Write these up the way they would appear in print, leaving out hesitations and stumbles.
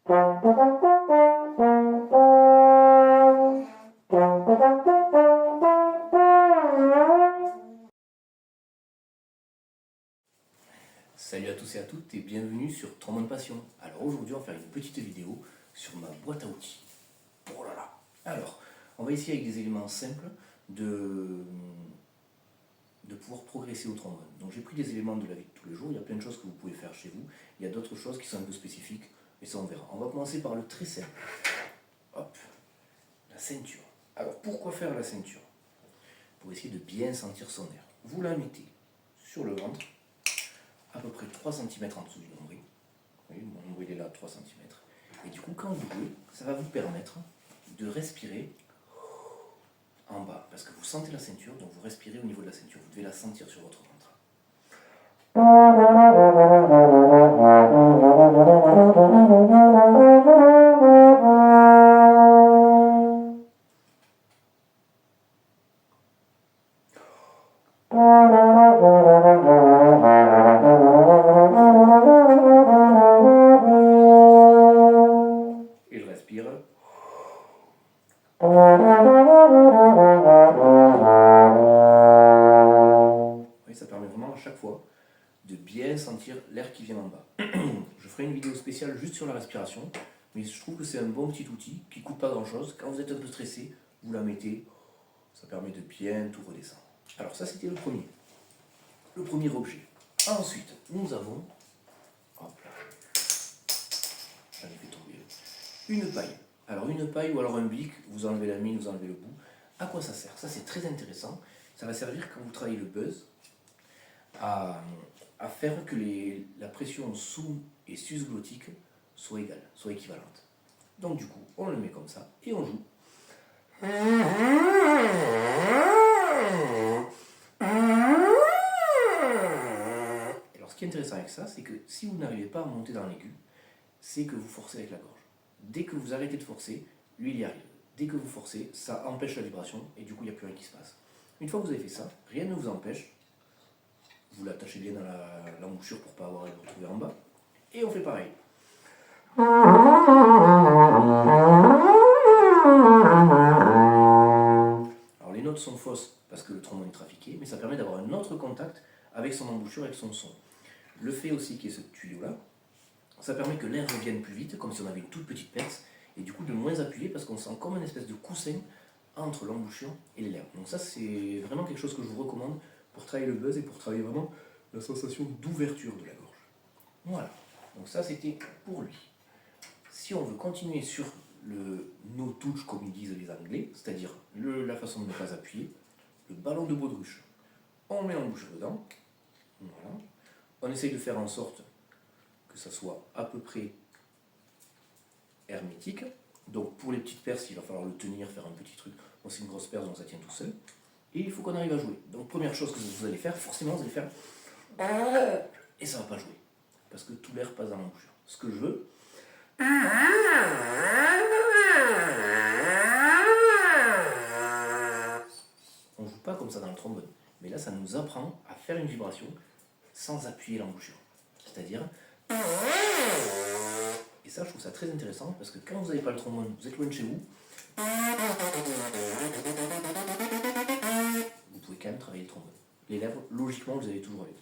Salut à tous et à toutes et bienvenue sur Trombone Passion. Alors aujourd'hui on va faire une petite vidéo sur ma boîte à outils. Oh là là. Alors, on va essayer avec des éléments simples de pouvoir progresser au trombone. Donc j'ai pris des éléments de la vie de tous les jours, il y a plein de choses que vous pouvez faire chez vous, il y a d'autres choses qui sont un peu spécifiques, mais ça on verra. On va commencer par le très simple. Hop, la ceinture. Alors pourquoi faire la ceinture? Pour essayer de bien sentir son air. Vous la mettez sur le ventre, à peu près 3 cm en dessous du nombril. Vous voyez, mon nombril est là, 3 cm. Et du coup, quand vous jouez, ça va vous permettre de respirer en bas. Parce que vous sentez la ceinture, donc vous respirez au niveau de la ceinture. Vous devez la sentir sur votre ventre. Et je respire. Oui, ça permet vraiment à chaque fois de bien sentir l'air qui vient en bas. Je ferai une vidéo spéciale juste sur la respiration, mais je trouve que c'est un bon petit outil qui ne coûte pas grand chose. Quand vous êtes un peu stressé, vous la mettez, ça permet de bien tout redescendre. Alors ça c'était le premier objet. Ensuite, nous avons, hop là, j'en ai fait tomber, une paille. Alors une paille ou alors un bic, vous enlevez la mine, vous enlevez le bout. À quoi ça sert? Ça c'est très intéressant. Ça va servir quand vous travaillez le buzz à faire que la pression sous- et sus-glottique soit égale, soit équivalente. Donc du coup, on le met comme ça et on joue. Alors ce qui est intéressant avec ça, c'est que si vous n'arrivez pas à monter dans l'aigu, c'est que vous forcez avec la gorge. Dès que vous arrêtez de forcer, lui il y arrive. Dès que vous forcez, ça empêche la vibration et du coup il n'y a plus rien qui se passe. Une fois que vous avez fait ça, rien ne vous empêche. Vous l'attachez bien dans l'embouchure pour ne pas avoir à le retrouver en bas. Et on fait pareil. Alors les notes sont fausses parce que le trombone est trafiqué, mais ça permet d'avoir un autre contact avec son embouchure, avec son son. Le fait aussi qu'il y ait ce tuyau-là, ça permet que l'air revienne plus vite, comme si on avait une toute petite perce, et du coup de moins appuyer parce qu'on sent comme une espèce de coussin entre l'embouchure et les lèvres. Donc ça c'est vraiment quelque chose que je vous recommande pour travailler le buzz et pour travailler vraiment la sensation d'ouverture de la gorge. Voilà, donc ça c'était pour lui. Si on veut continuer sur le no touch comme ils disent les Anglais, c'est-à-dire la façon de ne pas appuyer, le ballon de baudruche, on met l'embouchure dedans, voilà. On essaye de faire en sorte que ça soit à peu près hermétique. Donc pour les petites perces, il va falloir le tenir, faire un petit truc. Bon, c'est une grosse perce, donc ça tient tout seul. Et il faut qu'on arrive à jouer. Donc première chose que vous allez faire, forcément vous allez faire et ça ne va pas jouer. Parce que tout l'air passe dans l'embouchure. Ce que je veux, on ne joue pas comme ça dans le trombone. Mais là, ça nous apprend à faire une vibration sans appuyer l'embouchure. C'est-à-dire... Et ça, je trouve ça très intéressant parce que quand vous n'avez pas le trombone, vous êtes loin de chez vous, vous pouvez quand même travailler le trombone. Les lèvres, logiquement, vous avez toujours avec.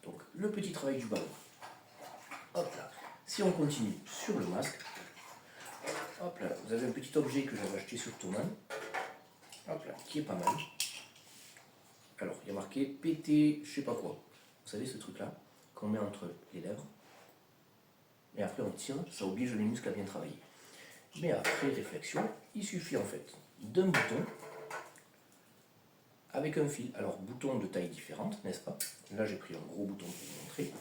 Donc, le petit travail du ballon. Hop là. Si on continue sur le masque, hop là, vous avez un petit objet que j'avais acheté sur Thomann, hop là, qui est pas mal. Alors, il y a marqué PT, je sais pas quoi. Vous savez ce truc-là, qu'on met entre les lèvres. Et après, on tire, ça oblige les muscles à bien travailler. Mais après réflexion, il suffit en fait d'un bouton avec un fil. Alors, bouton de taille différente, n'est-ce pas? Là, j'ai pris un gros bouton pour vous montrer.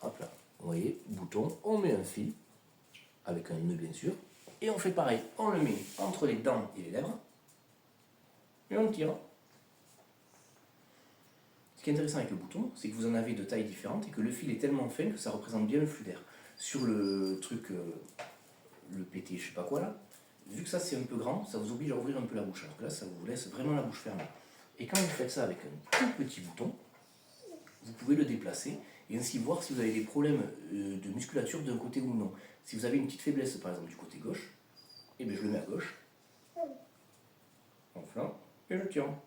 Hop là, vous voyez, bouton, on met un fil, avec un nœud bien sûr, et on fait pareil. On le met entre les dents et les lèvres, et on tire. Ce qui est intéressant avec le bouton, c'est que vous en avez de tailles différentes et que le fil est tellement fin que ça représente bien le flux d'air. Sur le truc, le PT, je sais pas quoi là, vu que ça c'est un peu grand, ça vous oblige à ouvrir un peu la bouche. Alors que là, ça vous laisse vraiment la bouche fermée. Et quand vous faites ça avec un tout petit bouton, vous pouvez le déplacer et ainsi voir si vous avez des problèmes de musculature d'un côté ou non. Si vous avez une petite faiblesse par exemple du côté gauche, et bien je le mets à gauche, enfin, et je tiens.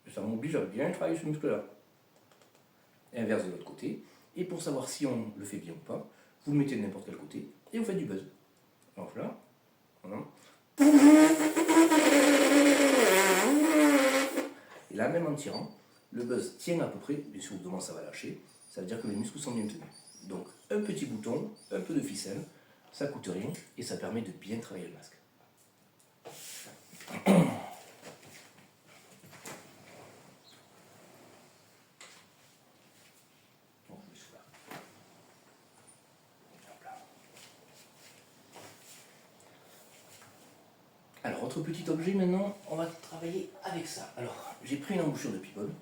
Et ça m'oblige à bien travailler ce muscle-là. Et inverse de l'autre côté. Et pour savoir si on le fait bien ou pas, vous le mettez de n'importe quel côté et vous faites du buzz. Alors là, voilà. Et là, même en tirant, le buzz tient à peu près, bien sûr, au moment ça va lâcher, ça veut dire que les muscles sont bien tenus. Donc, un petit bouton, un peu de ficelle, ça coûte rien et ça permet de bien travailler le masque. Alors, autre petit objet maintenant, on va travailler avec ça. Alors, j'ai pris une embouchure de pibonne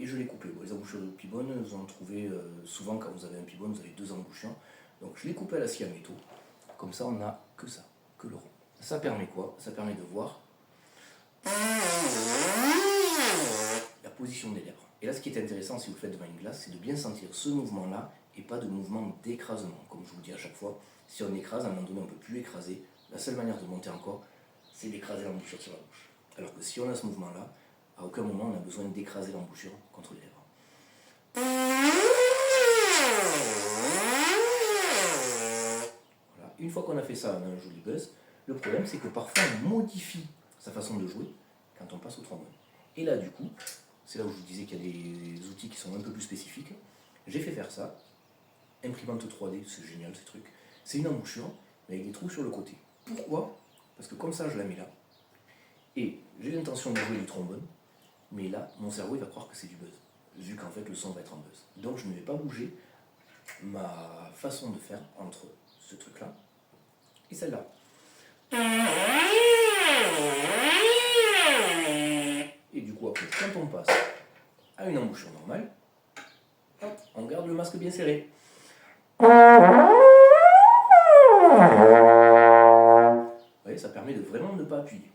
et je l'ai coupée. Bon, les embouchures de pibonne, vous en trouvez souvent quand vous avez un pibonne, vous avez deux embouchures. Donc, je l'ai coupé à la scie à métaux. Comme ça, on n'a que ça, que le rond. Ça permet quoi? Ça permet de voir la position des lèvres. Et là, ce qui est intéressant, si vous le faites devant une glace, c'est de bien sentir ce mouvement-là et pas de mouvement d'écrasement. Comme je vous le dis à chaque fois, si on écrase, à un moment donné, on ne peut plus écraser. La seule manière de monter encore, c'est d'écraser l'embouchure sur la bouche. Alors que si on a ce mouvement-là, à aucun moment on a besoin d'écraser l'embouchure contre les lèvres. Voilà. Une fois qu'on a fait ça, on a un joli buzz. Le problème, c'est que parfois on modifie sa façon de jouer quand on passe au trombone. Et là, du coup, c'est là où je vous disais qu'il y a des outils qui sont un peu plus spécifiques. J'ai fait faire ça. Imprimante 3D, c'est génial ces trucs. C'est une embouchure, mais avec des trous sur le côté. Pourquoi? Parce que comme ça, je la mets là. Et j'ai l'intention de jouer du trombone, mais là, mon cerveau il va croire que c'est du buzz, vu qu'en fait le son va être en buzz. Donc je ne vais pas bouger ma façon de faire entre ce truc-là et celle-là. Et du coup, après, quand on passe à une embouchure normale, hop, on garde le masque bien serré. Vous voyez, ça permet de vraiment ne pas appuyer.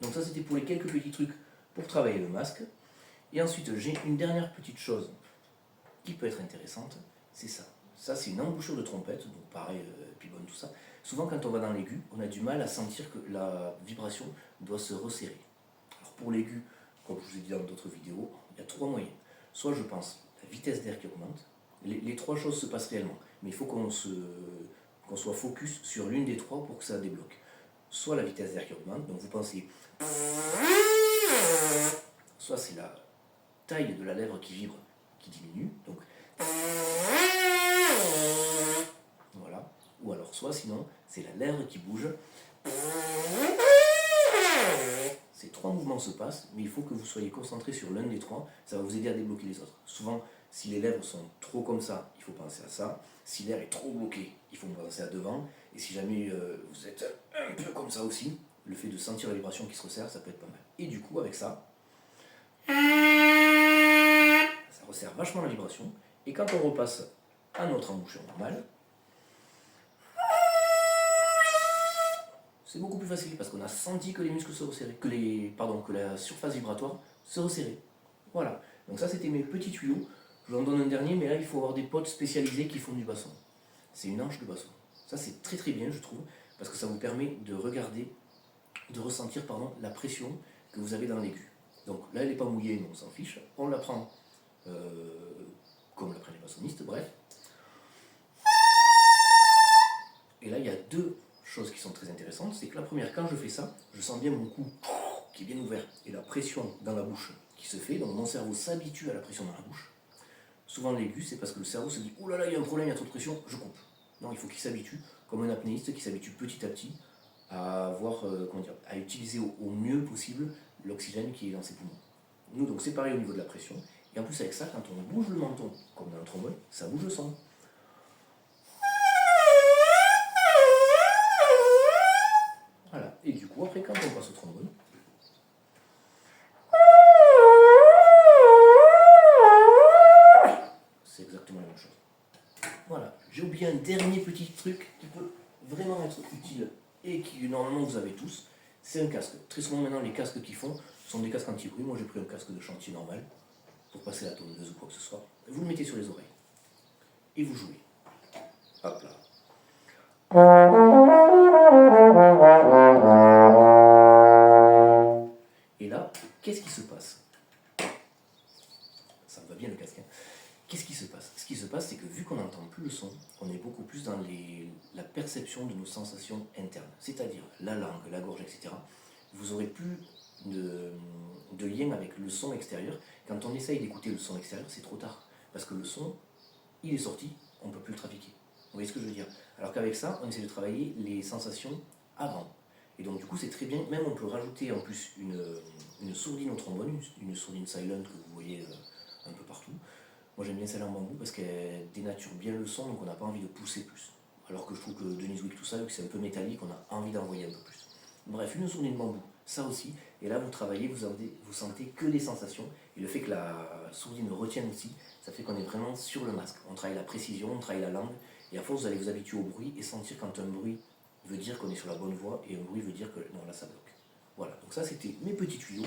Donc ça, c'était pour les quelques petits trucs pour travailler le masque. Et ensuite, j'ai une dernière petite chose qui peut être intéressante, c'est ça. Ça, c'est une embouchure de trompette, donc pareil, pibonne, tout ça. Souvent, quand on va dans l'aigu, on a du mal à sentir que la vibration doit se resserrer. Alors pour l'aigu, comme je vous ai dit dans d'autres vidéos, il y a trois moyens. Soit je pense la vitesse d'air qui augmente, les trois choses se passent réellement, mais il faut qu'on soit focus sur l'une des trois pour que ça débloque. Soit la vitesse d'air qui augmente, donc vous pensez... Soit c'est la taille de la lèvre qui vibre, qui diminue, donc... Voilà. Ou alors soit sinon, c'est la lèvre qui bouge. Ces trois mouvements se passent, mais il faut que vous soyez concentré sur l'un des trois, ça va vous aider à débloquer les autres. Souvent, si les lèvres sont trop comme ça, il faut penser à ça. Si l'air est trop bloqué, il faut penser à devant. Et si jamais vous êtes un peu comme ça aussi, le fait de sentir la vibration qui se resserre, ça peut être pas mal. Et du coup, avec ça, ça resserre vachement la vibration. Et quand on repasse à notre embouchure normale, c'est beaucoup plus facile parce qu'on a senti que les muscles se resserraient, que la surface vibratoire se resserrait. Voilà. Donc ça, c'était mes petits tuyaux. Je vous en donne un dernier, mais là, il faut avoir des potes spécialisés qui font du basson. C'est une hanche de basson. Ça, c'est très très bien, je trouve, parce que ça vous permet de regarder, de ressentir, la pression que vous avez dans l'aigu. Donc là, elle n'est pas mouillée, mais on s'en fiche. On la prend comme la prennent les bassonistes, bref. Et là, il y a deux choses qui sont très intéressantes. C'est que la première, quand je fais ça, je sens bien mon cou qui est bien ouvert et la pression dans la bouche qui se fait. Donc mon cerveau s'habitue à la pression dans la bouche. Souvent l'aigu, c'est parce que le cerveau se dit « Oh là là, il y a un problème, il y a trop de pression, je coupe ». Non, il faut qu'il s'habitue, comme un apnéiste qui s'habitue petit à petit à avoir, à utiliser au mieux possible l'oxygène qui est dans ses poumons. Nous, donc c'est pareil au niveau de la pression. Et en plus avec ça, quand on bouge le menton, comme dans le trombone, ça bouge le son. Voilà. Et du coup, après, quand on passe au trombone, c'est exactement la même chose. Voilà. J'ai oublié un dernier petit truc qui peut vraiment être utile et qui, normalement, vous avez tous. C'est un casque. Très souvent, maintenant, les casques qu'ils font sont des casques anti-bruit. Moi, j'ai pris un casque de chantier normal pour passer la tondeuse ou quoi que ce soit. vous le mettez sur les oreilles. Et vous jouez. Hop là. Et là, qu'est-ce qui se passe? Ça me va bien le casque. Hein. Qu'est-ce qui se passe? Ce qui se passe, c'est que vu qu'on n'entend plus le son, on est beaucoup plus dans la perception de nos sensations internes, c'est-à-dire la langue, la gorge, etc. Vous aurez plus de lien avec le son extérieur. Quand on essaye d'écouter le son extérieur, c'est trop tard. Parce que le son, il est sorti, on ne peut plus le trafiquer. Vous voyez ce que je veux dire? Alors qu'avec ça, on essaie de travailler les sensations avant. Et donc du coup, c'est très bien. Même on peut rajouter en plus une sourdine au trombone, une sourdine silent que vous voyez un peu partout. Moi j'aime bien celle en bambou parce qu'elle dénature bien le son, donc on n'a pas envie de pousser plus. Alors que je trouve que Denise Wick, tout ça, vu que c'est un peu métallique, on a envie d'envoyer un peu plus. Bref, une sourdine bambou, ça aussi. Et là, vous travaillez, vous sentez que des sensations. Et le fait que la sourdine retienne aussi, ça fait qu'on est vraiment sur le masque. On travaille la précision, on travaille la langue. Et à force, vous allez vous habituer au bruit et sentir quand un bruit veut dire qu'on est sur la bonne voie et un bruit veut dire que non, là ça bloque. Voilà, donc ça c'était mes petits tuyaux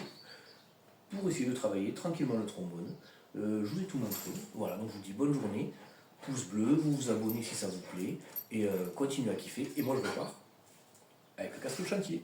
pour essayer de travailler tranquillement le trombone. Je vous ai tout montré. Voilà, donc je vous dis bonne journée. Pouce bleu, vous vous abonnez si ça vous plaît. Et continuez à kiffer. Et moi je repars avec le casque au chantier.